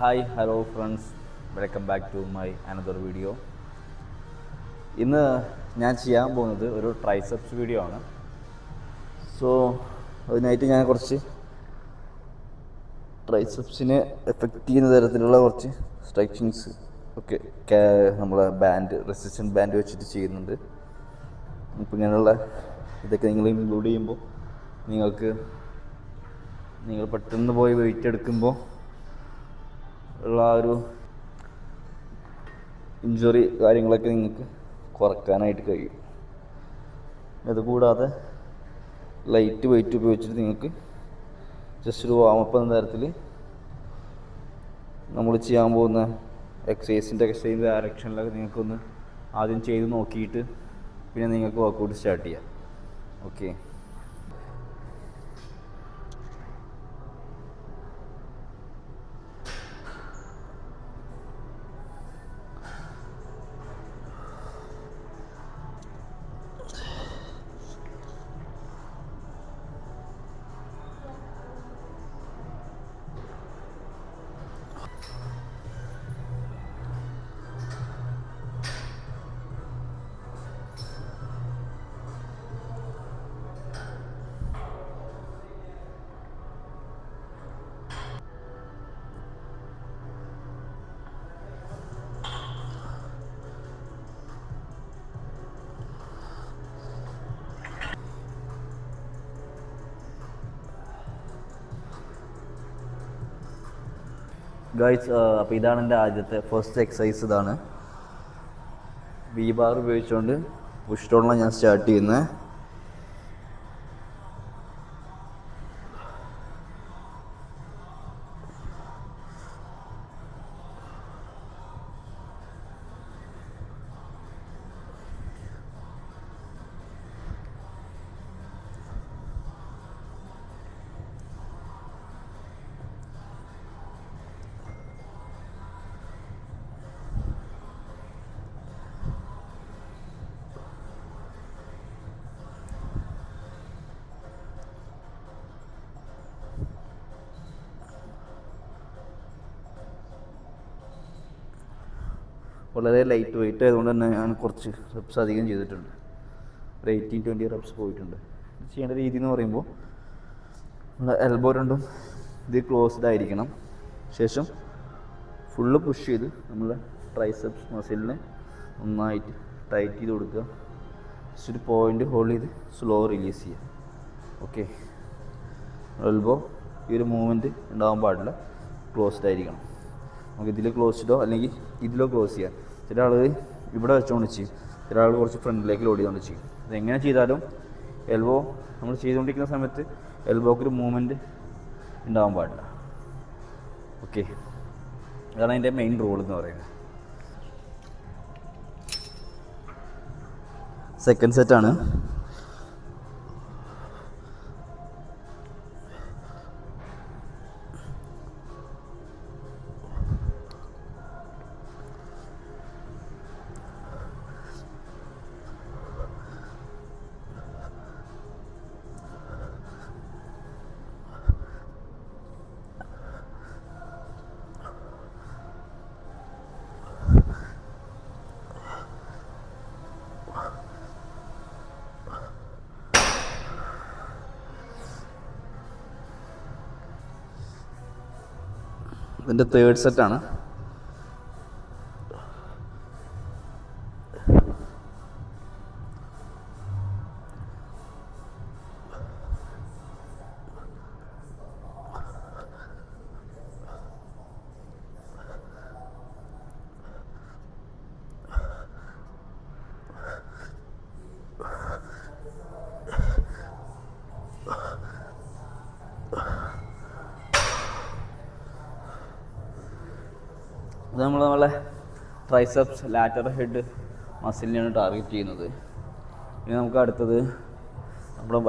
Hi hello friends, welcome back to my another video. ഇന്ന് ഞാൻ ചെയ്യാൻ പോകുന്നത് ഒരു ട്രൈസെപ്സ് വീഡിയോ ആണ്. സോ അതിനായിട്ട് ഞാൻ കുറച്ച് ട്രൈസെപ്സിനെ എഫക്റ്റ് ചെയ്യുന്ന തരത്തിലുള്ള കുറച്ച് സ്ട്രെച്ചിങ്സ് ഒക്കെ നമ്മളെ റെസിസ്റ്റൻറ്റ് ബാൻഡ് വെച്ചിട്ട് ചെയ്യുന്നുണ്ട്. അപ്പോൾ ഇങ്ങനെയുള്ള ഇതൊക്കെ നിങ്ങൾ ഇൻക്ലൂഡ് ചെയ്യുമ്പോൾ നിങ്ങൾ പെട്ടെന്ന് പോയി വെയിറ്റ് എടുക്കുമ്പോൾ ഉള്ള ഒരു ഇഞ്ചുറി കാര്യങ്ങളൊക്കെ നിങ്ങൾക്ക് കുറയ്ക്കാനായിട്ട് കഴിയും. അതുകൂടാതെ ലൈറ്റ് വെയിറ്റ് ഉപയോഗിച്ചിട്ട് നിങ്ങൾക്ക് ജസ്റ്റ് ഒരു വാമപ്പ് എന്ന തരത്തിൽ നമ്മൾ ചെയ്യാൻ പോകുന്ന എക്സസൈസിൻ്റെ സെയിം ഡയറക്ഷനിലൊക്കെ നിങ്ങൾക്കൊന്ന് ആദ്യം ചെയ്ത് നോക്കിയിട്ട് പിന്നെ നിങ്ങൾക്ക് വർക്കൗട്ട് സ്റ്റാർട്ട് ചെയ്യാം. ഓക്കെ, ഗൈസ്, അപ്പോൾ ഇതാണ് എൻ്റെ ആദ്യത്തെ ഫസ്റ്റ് എക്സസൈസ്. ഇതാണ് വി ബാർ ഉപയോഗിച്ചുകൊണ്ട് പുഷ് ഡൗണിലാണ് ഞാൻ സ്റ്റാർട്ട് ചെയ്യുന്നത്. വളരെ ലൈറ്റ് വെയിറ്റ് ആയതുകൊണ്ട് തന്നെ ഞാൻ കുറച്ച് റെപ്സ് അധികം ചെയ്തിട്ടുണ്ട്. ഒരു 18-20 റെപ്സ് പോയിട്ടുണ്ട്. ചെയ്യേണ്ട രീതി എന്ന് പറയുമ്പോൾ നമ്മുടെ എൽബോ രണ്ടും ഇത് ക്ലോസ്ഡ് ആയിരിക്കണം. ശേഷം ഫുള്ള് പുഷ് ചെയ്ത് നമ്മളെ ട്രൈസെപ്സ് മസിലിനെ നന്നായിട്ട് ടൈറ്റ് ചെയ്ത് കൊടുക്കുക. ജസ്റ്റ് ഒരു പോയിൻ്റ് ഹോൾഡ് ചെയ്ത് സ്ലോ റിലീസ് ചെയ്യുക. ഓക്കെ, എൽബോ ഈ ഒരു മൂവ്മെൻറ്റ് ഉണ്ടാകാൻ പാടില്ല, ക്ലോസ്ഡ് ആയിരിക്കണം. നമുക്ക് ഇതിൽ ക്ലോസ്ഡോ അല്ലെങ്കിൽ ഇതിലോ ക്ലോസ് ചെയ്യാം. ചില ആളുകൾ ഇവിടെ വെച്ചുകൊണ്ട് ചെയ്യും, ചില ആളുകൾ കുറച്ച് ഫ്രണ്ടിലേക്ക് ലോഡ് ചെയ്തുകൊണ്ട് ചെയ്യും. ഇതെങ്ങനെ ചെയ്താലും എൽബോ നമ്മൾ ചെയ്തുകൊണ്ടിരിക്കുന്ന സമയത്ത് എൽബോക്കൊരു മൂവ്മെൻറ്റ് ഉണ്ടാകാൻ പാടില്ല. ഓക്കെ, അതാണ് അതിൻ്റെ മെയിൻ റൂൾ എന്ന് പറയുന്നത്. സെക്കൻഡ് സെറ്റാണ്. ഇതിൻ്റെ തേർഡ് സെറ്റാണ്. ഇത് നമ്മളെ ട്രൈസെപ്സ് ലാറ്റർ ഹെഡ് മസിലിനെയാണ് ടാർഗറ്റ് ചെയ്യുന്നത്. ഇനി നമുക്ക് അടുത്തത് നമ്മുടെ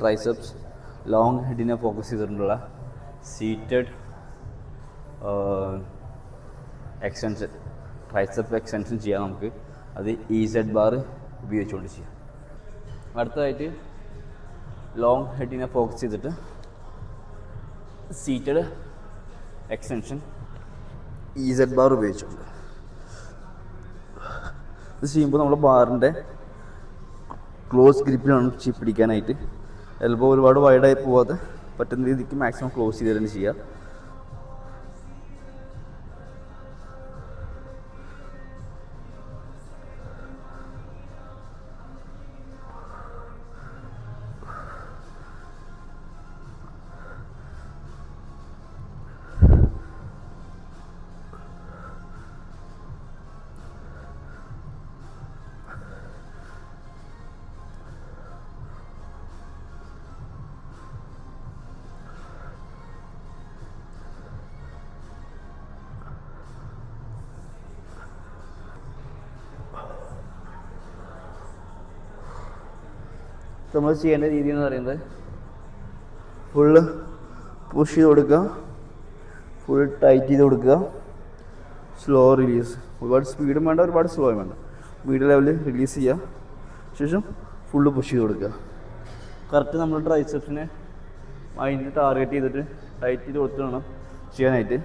ട്രൈസെപ്സ് ലോങ് ഹെഡിനെ ഫോക്കസ് ചെയ്തിട്ടുള്ള സീറ്റഡ് എക്സ്റ്റൻഷൻ, ട്രൈസെപ്പ് എക്സ്റ്റൻഷൻ ചെയ്യാം. നമുക്ക് അത് EZ ബാർ ഉപയോഗിച്ചുകൊണ്ട് ചെയ്യാം. അടുത്തതായിട്ട് ലോങ് ഹെഡിനെ ഫോക്കസ് ചെയ്തിട്ട് സീറ്റഡ് എക്സ്റ്റൻഷൻ EZ ബാർ ഉപയോഗിച്ചിട്ടുണ്ട്. ഇത് ചെയ്യുമ്പോൾ നമ്മൾ ബാറിൻ്റെ ക്ലോസ് ഗ്രിപ്പിലാണ് പിടിക്കാനായിട്ട്. എൽബോ ഒരുപാട് വൈഡായി പോവാതെ പറ്റുന്ന രീതിക്ക് മാക്സിമം ക്ലോസ് ചെയ്ത് തന്നെ ചെയ്യുക. നമ്മൾ ചെയ്യേണ്ട രീതി എന്ന് പറയുന്നത് ഫുള്ള് പുഷ് ചെയ്ത് കൊടുക്കുക, ഫുൾ ടൈറ്റ് ചെയ്ത് കൊടുക്കുക, സ്ലോ റിലീസ്. ഒരുപാട് സ്പീഡും വേണ്ട, ഒരുപാട് സ്ലോയും വേണ്ട, മീഡിയം ലെവലിൽ റിലീസ് ചെയ്യുക. ശേഷം ഫുള്ള് പുഷ് ചെയ്ത് കൊടുക്കുക. കറക്റ്റ് നമ്മൾ ട്രൈസെപ്സിനെ അതിന് ടാർഗറ്റ് ചെയ്തിട്ട് ടൈറ്റ് ചെയ്ത് കൊടുത്ത് വേണം ചെയ്യാനായിട്ട്.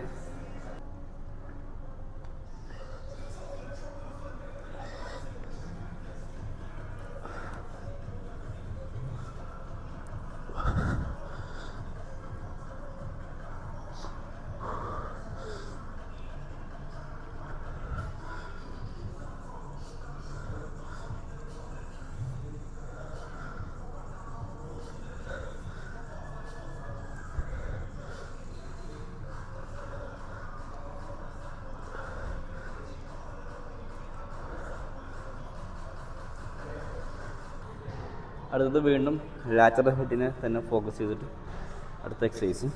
അടുത്തത് വീണ്ടും ലാറ്ററൽ ഹെഡിനെ തന്നെ ഫോക്കസ് ചെയ്തിട്ട് അടുത്ത എക്സസൈസ്.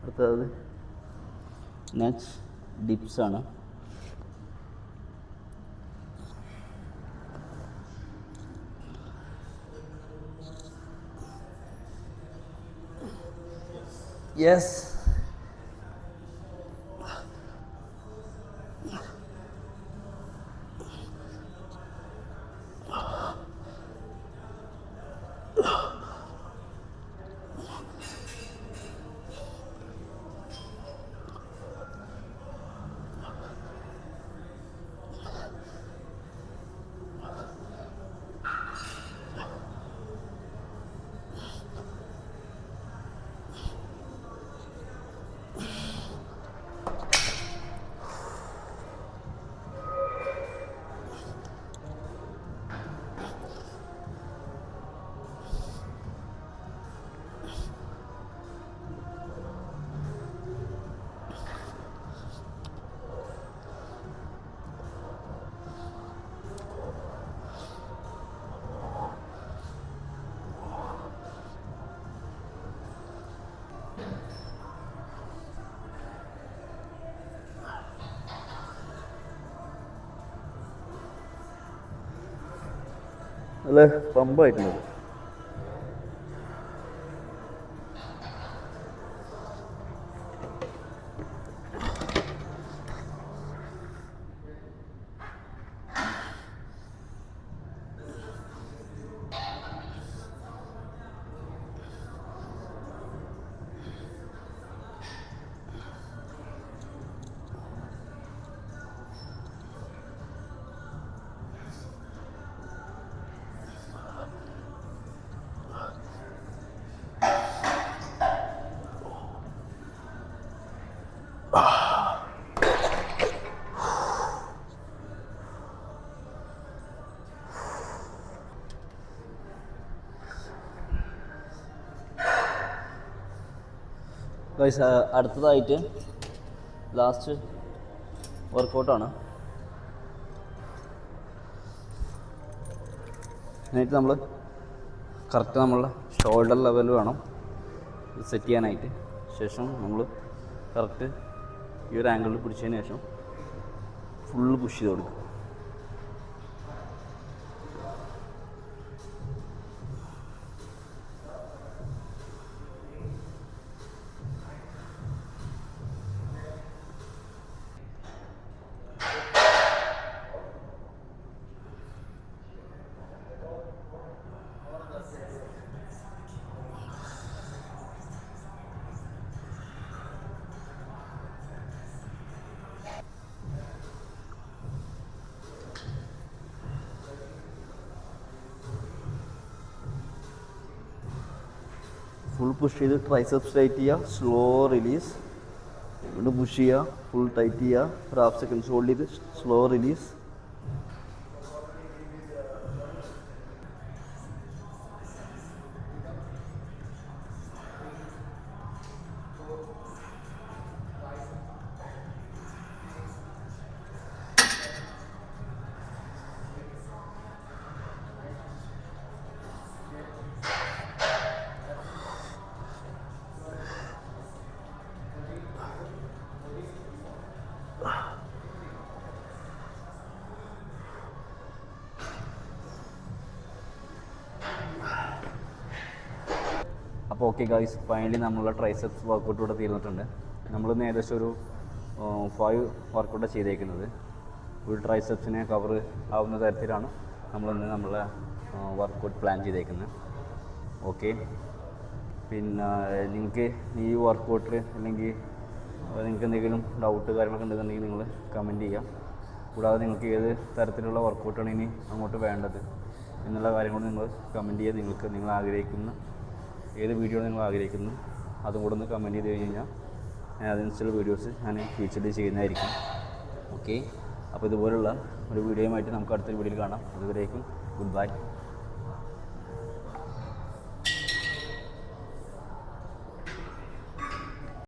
അടുത്തത് നെക്സ്റ്റ് ഡിപ്സ് ആണ്. യെസ്, നല്ല പമ്പായിട്ടുള്ളത്. ഗൈസ് അടുത്തതായിട്ട് ലാസ്റ്റ് വർക്കൗട്ടാണ്. എന്നിട്ട് നമ്മൾ കറക്റ്റ് നമ്മളുടെ ഷോൾഡർ ലെവൽ വേണം സെറ്റ് ചെയ്യാനായിട്ട്. ശേഷം നമ്മൾ കറക്റ്റ് ഈ ഒരു ആംഗിളിൽ പിടിച്ചതിന് ശേഷം ഫുള്ള് പുഷ് ചെയ്ത് കൊടുക്കുക. ഫുൾ പുഷ് ചെയ്ത് ട്രൈസെപ്സ് ടൈറ്റ് ചെയ്യുക, സ്ലോ റിലീസ്, വീണ്ടും പുഷ് ചെയ്യുക, ഫുൾ ടൈറ്റ് ചെയ്യുക, ഒരു ഹാഫ് സെക്കൻഡ്സ് ഹോൾഡ് ചെയ്ത് സ്ലോ റിലീസ്. അപ്പോൾ ഓക്കെ ഗൈസ്, ഫൈനലി നമ്മളുടെ ട്രൈസെപ്സ് വർക്കൗട്ട് ഇവിടെ തീർന്നിട്ടുണ്ട്. നമ്മളിന്ന് ഏകദേശം ഒരു 5 വർക്കൗട്ടാണ് ചെയ്തേക്കുന്നത്. ഒരു ട്രൈസെപ്സിനെ കവർ ആവുന്ന തരത്തിലാണ് നമ്മളിന്ന് നമ്മളെ വർക്കൗട്ട് പ്ലാൻ ചെയ്തേക്കുന്നത്. ഓക്കെ, പിന്നെ നിങ്ങൾക്ക് ഈ വർക്കൗട്ടിൽ അല്ലെങ്കിൽ നിങ്ങൾക്ക് എന്തെങ്കിലും ഡൗട്ട് കാര്യങ്ങളൊക്കെ ഉണ്ടെന്നുണ്ടെങ്കിൽ നിങ്ങൾ കമൻറ്റ് ചെയ്യുക. കൂടാതെ നിങ്ങൾക്ക് ഏത് തരത്തിലുള്ള വർക്കൗട്ടാണ് ഇനി അങ്ങോട്ട് വേണ്ടത് എന്നുള്ള കാര്യങ്ങൾ നിങ്ങൾ കമൻറ്റ് ചെയ്യുക. നിങ്ങൾ ആഗ്രഹിക്കുന്ന ഏത് വീഡിയോ നിങ്ങൾ ആഗ്രഹിക്കുന്നു അതും കൂടെ ഒന്ന് കമൻറ്റ് ചെയ്ത് കഴിഞ്ഞാൽ ഞാൻ അതിനനുസരിച്ചുള്ള വീഡിയോസ് ഞാൻ ഫ്യൂച്ചറിൽ ചെയ്യുന്നതായിരിക്കും. ഓക്കെ, അപ്പോൾ ഇതുപോലുള്ള ഒരു വീഡിയോയുമായിട്ട് നമുക്ക് അടുത്തൊരു വീഡിയോയിൽ കാണാം. അതുവരേക്കും ഗുഡ് ബൈ.